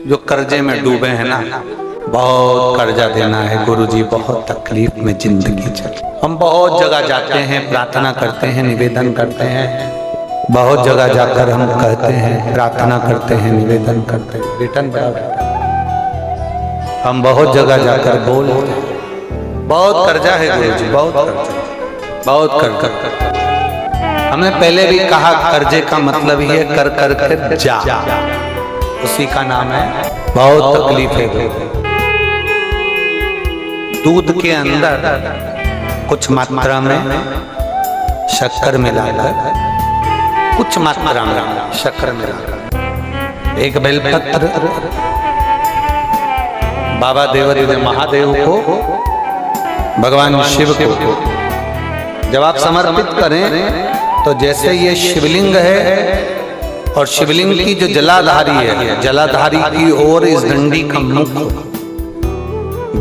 जो कर्जे में डूबे हैं ना, बहुत कर्जा देना है गुरुजी, बहुत तकलीफ में जिंदगी चल। हम बहुत जगह जाते हैं, प्रार्थना करते हैं, निवेदन करते हैं, बहुत जगह जाकर हम कहते हैं, प्रार्थना करते हैं, निवेदन करते हैं, रिटर्न बराबर हम बहुत जगह जाकर बोलते हैं। बहुत कर्जा है गुरुजी, बहुत कर्जा, बहुत कर्जा। हमने पहले भी कहा कर्जे का मतलब ही है कर कर कर जा, उसी का नाम है। बहुत तकलीफ है। दूध के अंदर कुछ मात्रा में शक्कर मिलाकर, कुछ मात्रा में शक्कर मिलाकर एक बेलपत्र बाबा देवदेव महादेव को, भगवान शिव को जब आप समर्पित करें तो जैसे ये शिवलिंग है और शिवलिंग की जो जलाधारी है, जलाधारी की ओर इस डंडी का मुख,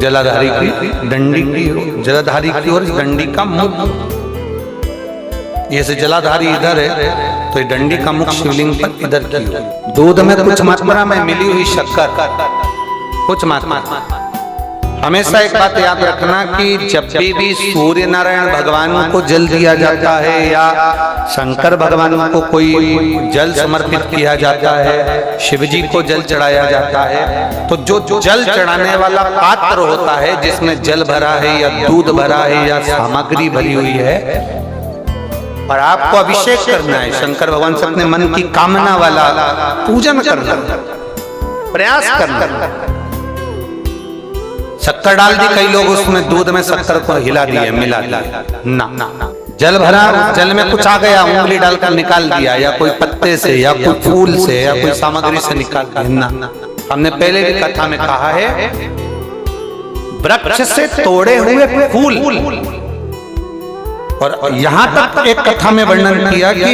जलाधारी की डंडी की, जलाधारी की ओर इस डंडी का मुख, ये से जलाधारी इधर है तो ये डंडी का मुख शिवलिंग पर इधर की। दूध में कुछ मात्रा में मिली हुई शक्कर, कुछ मात्रा। हमेशा एक बात याद रखना कि जब भी सूर्य नारायण भगवान को जल दिया जाता है या शंकर भगवान को कोई जल समर्पित किया जाता है, शिव जी को जल चढ़ाया जाता है, तो जो जल चढ़ाने वाला पात्र होता है जिसमें जल भरा है या दूध भरा है या सामग्री भरी हुई है, और आपको अभिषेक करना है, शंकर भगवान से अपने मन की कामना वाला पूजन करना, प्रयास करना। शक्कर डाल दी, कई लोग उसमें दूध में शक्कर को हिला दिए, मिला दिया ना, जल भरा, जल में कुछ आ गया, उंगली डालकर निकाल दिया, या कोई पत्ते से या कोई फूल से या कोई सामग्री से निकाल दिया ना। हमने पहले भी कथा में कहा है, वृक्ष से तोड़े हुए फूल, और यहाँ तक एक कथा में वर्णन किया कि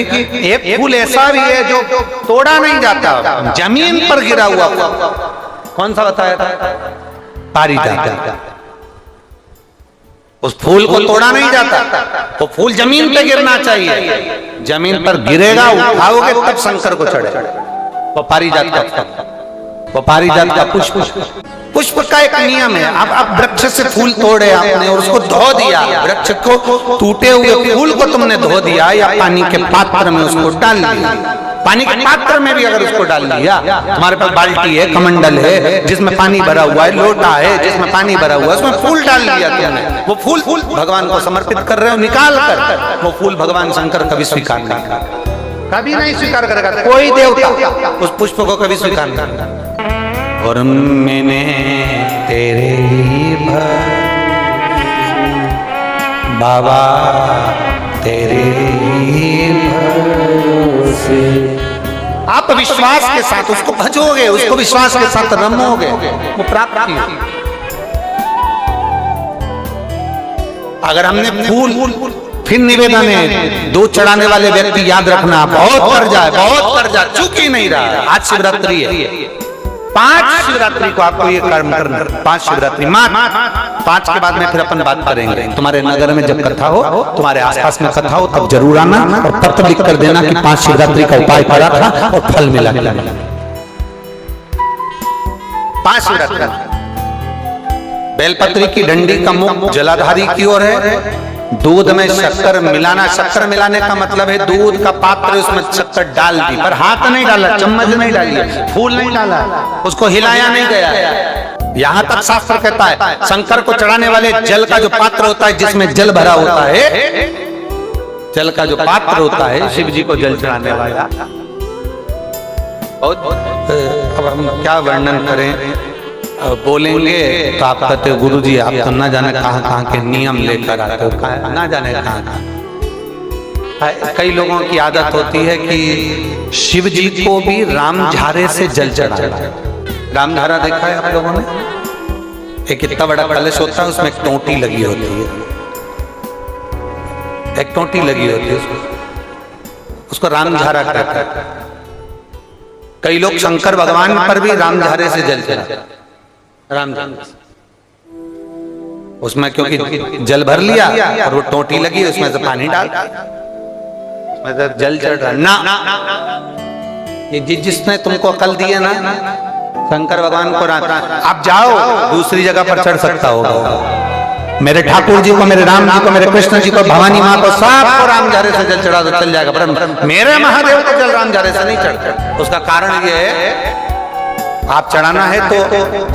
एक फूल ऐसा भी है जो तोड़ा नहीं जाता, जमीन पर गिरा हुआ। कौन सा बताया था? पारिजात। उस फूल को तोड़ा नहीं जाता, वो फूल जमीन पे गिरना चाहिए, जमीन पर गिरेगा, उठाओगे तब शंकर को चढ़ेगा। वो पारिजात का पुष्प का एक नियम है। अब वृक्ष से फूल तोड़े आपने और उसको धो दिया, वृक्ष को, टूटे हुए फूल को तुमने धो दिया या पानी के पात्र में उसको डाल दिया, पानी के पात्र में भी अगर उसको डाल दिया, तुम्हारे पास बाल्टी है, कमंडल है जिसमें पानी भरा हुआ है, लोटा है जिसमें पानी भरा हुआ है, उसमें फूल डाल दिया तुमने, वो फूल भगवान को समर्पित कर रहे हो, निकाल कर वो फूल भगवान शंकर कभी स्वीकार नहीं करेगा, कभी नहीं स्वीकार करेगा, कोई देवता उस पुष्प को कभी स्वीकार नहीं करेगा। और मैंने तेरे ही बाबा तेरे ही भरोसे, आप विश्वास के साथ उसको भजोगे, उसको विश्वास के साथ रमोगे, वो प्राप्त होगी। अगर हमने फूल, फिर निवेदन है, दूध चढ़ाने वाले व्यक्ति याद रखना, बहुत कर्जा चूक ही नहीं रहा। आज शिवरात्रि है, 5 शिवरात्रि को आपको ये कर्म करना, 5 शिवरात्रि, 5 के बाद में फिर अपन बात करेंगे। तुम्हारे नगर में जब कथा हो, तुम्हारे आसपास में कथा हो, तब जरूर आना और पत्र लिख कर देना कि 5 शिवरात्रि का उपाय करा था और फल मिला। 5 शिवरात्रि, बेलपत्री की डंडी का मुख जलाधारी की ओर है, दूध में शक्कर मिलाना, शक्कर मिलाने का मतलब है दूध का पात्र, उसमें शक्कर डाल दी, पर हाथ नहीं डाला, चम्मच नहीं डाली, फूल नहीं डाला, उसको हिलाया नहीं गया। यहाँ तक शास्त्र कहता है शंकर को चढ़ाने वाले जल का जो पात्र होता है, जिसमें जल भरा होता है, जल का जो पात्र होता है, शिव जी को जल चढ़ाने वाला। अब हम क्या वर्णन करें, बोलेंगे तो आप कहते हो गुरु जी आप तो ना जाने कहाँ के नियम लेकर आते हो, ना जाने कहाँ। कई लोगों की आदत होती है कि शिव जी को भी रामझारे से जल चढ़ाना। रामझारा देखा है आप लोगों ने? एक इतना बड़ा कलश होता है, उसमें एक टोंटी लगी होती है, एक टोंटी लगी होती है, उसको रामझारा कहते हैं। कई लोग शंकर भगवान पर भी रामझारे से जल चढ़ाते, रामझारे उसमें, क्योंकि जल भर लिया और वो टोंटी लगी, उसमें से पानी डाल, उसमें से जल चढ़ रहा ना। ये जिसने तुमको अकल दी है ना, शंकर भगवान को आप जाओ दूसरी जगह पर चढ़ सकता होगा। मेरे ठाकुर जी को, मेरे राम जी को, मेरे कृष्ण जी को, भवानी माँ को, सबको रामझारे से जल चढ़ा दो, चल जाएगा। पर मेरे महादेव को जल रामझारे से नहीं चढ़ता। उसका कारण ये है, आप चढ़ाना है तो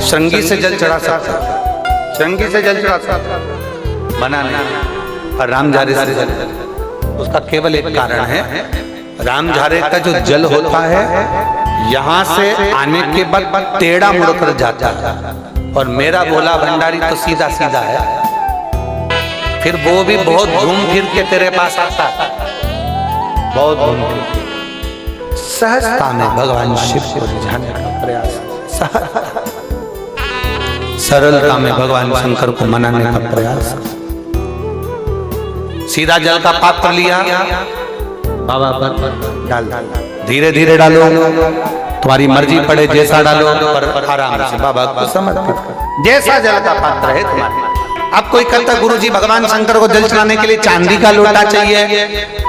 श्रृंगी से जल चढ़ा सकते, श्रृंगी से जल चढ़ा सकते, बना नहीं। और रामझारे से जल, उसका केवल एक कारण है, रामझारे का जो जल होता है यहां से आने के बाद टेढ़ा मुड़कर जाता है, और मेरा भोला भंडारी तो सीधा सीधा है। फिर वो भी बहुत घूम फिर के तेरे पास आता है, बहुत घूम फिर। सहजता में भगवान शिव को रिझाने का प्रयास, सरलता में भगवान शंकर को मनाने का प्रयास। सीधा जल का पात्र लिया, बाबा पर डाल, धीरे धीरे डालो, तुम्हारी मर्जी पड़े जैसा डालो, पर आराम से बाबा को समर्पित कर, जैसा जल का पात्र है तुम्हारे। अब कोई कहता गुरु जी भगवान शंकर को जल चढ़ाने के लिए चांदी का लोटा चाहिए,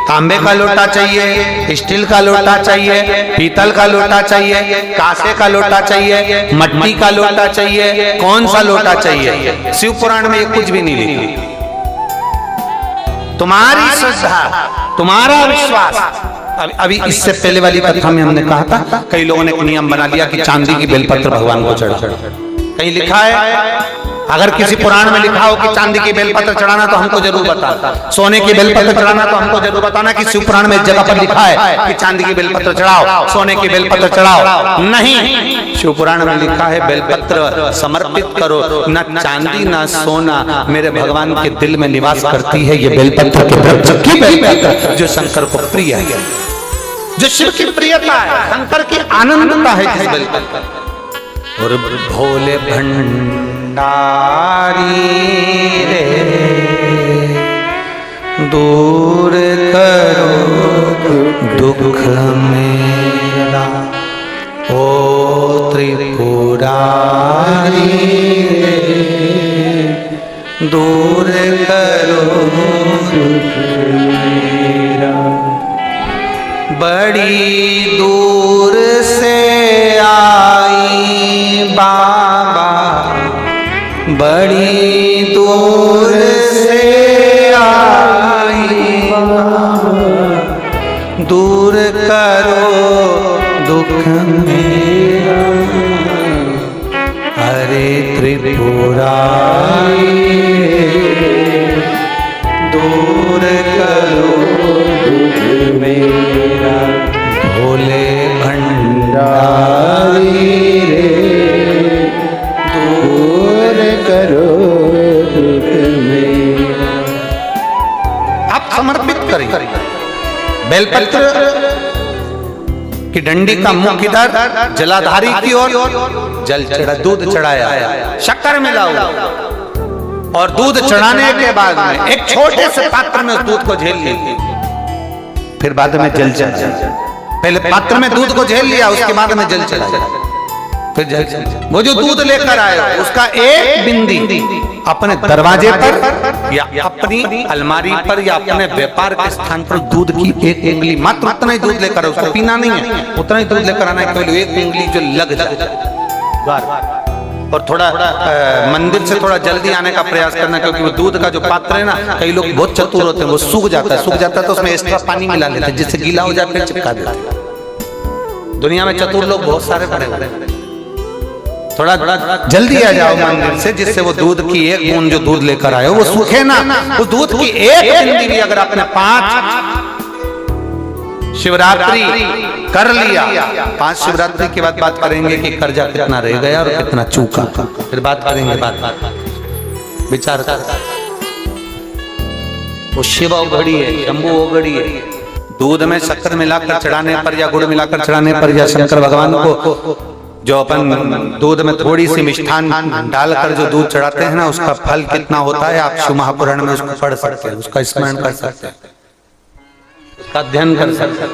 तांबे का लोटा चाहिए, स्टील का लोटा चाहिए, पीतल का लोटा चाहिए, कांसे का लोटा चाहिए, मट्टी का लोटा चाहिए, कौन सा लोटा चाहिए? शिव पुराण में ये कुछ भी नहीं लिखा। तुम्हारी श्रद्धा, तुम्हारा विश्वास। अभी इससे पहले वाली कथा में हमने कहा था, कई लोगों ने एक नियम बना लिया कि चांदी की बेलपत्र भगवान को चढ़ा। कहीं लिखा है, अगर किसी पुराण में लिखा हो कि चांदी की बेलपत्र चढ़ाना तो हमको जरूर बताना, सोने की बेलपत्र चढ़ाना तो हमको जरूर बताना कि शिव पुराण में एक जगह पर लिखा है कि चांदी की बेलपत्र चढ़ाओ, सोने की बेलपत्र चढ़ाओ। नहीं, शिव पुराण में लिखा है बेलपत्र समर्पित करो, न चांदी न सोना, मेरे भगवान के दिल में निवास करती है ये बेलपत्र के वृक्ष की बेलपत्र, जो शंकर को प्रिय है, जो शिव की प्रियता है, शंकर की आनंदता है इस बेलपत्र। और भोले भंडारी रे दूर करो दुख मेरा, ओ त्रिपुरारी रे दूर करो दुख मेरा। बड़ी दूर से आई बाबा, बड़ी दूर से आई बाबा, दूर करो दुख मेरा, हरे त्रिपुरारी दूर करो दुख मेरा। भोले भंडारी रे दूर करो दुख मेरा। आप समर्पित करिए बेलपत्र की डंडी का मुख किधर, जलाधारी की ओर, जल चढ़ा, दूध चढ़ाया, शक्कर मिलाओ, और दूध चढ़ाने के बाद में एक छोटे से पात्र में उस दूध को झेल लीजिए, फिर बाद में जल चढ़ाया। पहले पात्र में दूध को झेल लिया, उसके बाद में जल चढ़ाया, फिर जल चढ़ाया। वो जो दूध लेकर आए उसका एक बिंदी अपने दरवाजे पर या अपनी अलमारी पर या अपने व्यापार के स्थान पर दूध की एक उंगली, मात्र उतना ही दूध लेकर, उसको पीना नहीं है, उतना ही दूध लेकर आना है, केवल एक उंगली जो लग जाए। और थोड़ा मंदिर से थोड़ा जल्दी आने का प्रयास करना, क्योंकि वो दूध का जो पात्र है ना, कई लोग बहुत चतुर होते हैं, वो सूख जाता है तो उसमें एक्स्ट्रा पानी मिला लेते हैं, जिससे गीला हो जाए फिर चिपका देते हैं। दुनिया में चतुर लोग बहुत सारे पड़े हुए हैं। थोड़ा जल्दी आ जाओ मंदिर से, जिससे वो दूध की एक बूंद जो दूध लेकर आए वो सूखे ना। वो दूध की एक बूंद भी अगर आपने 5 शिवरात्रि कर लिया, 5 शिवरात्रि के बाद बात करेंगे कि कर्जा कितना रह गया और कितना चूका, फिर बात करेंगे, बात विचार कर। वो शिव औघड़ी है, शंभु औघड़ी है। दूध में शक्कर मिलाकर चढ़ाने पर या गुड़ मिलाकर चढ़ाने पर या शंकर भगवान को जो अपन दूध में थोड़ी सी मिष्ठान डालकर जो दूध चढ़ाते हैं ना, उसका फल कितना होता है आप शिव महापुराण में उसको पढ़ सकते हैं, उसका स्मरण कर सकते हैं, उसका अध्ययन कर सकते हैं।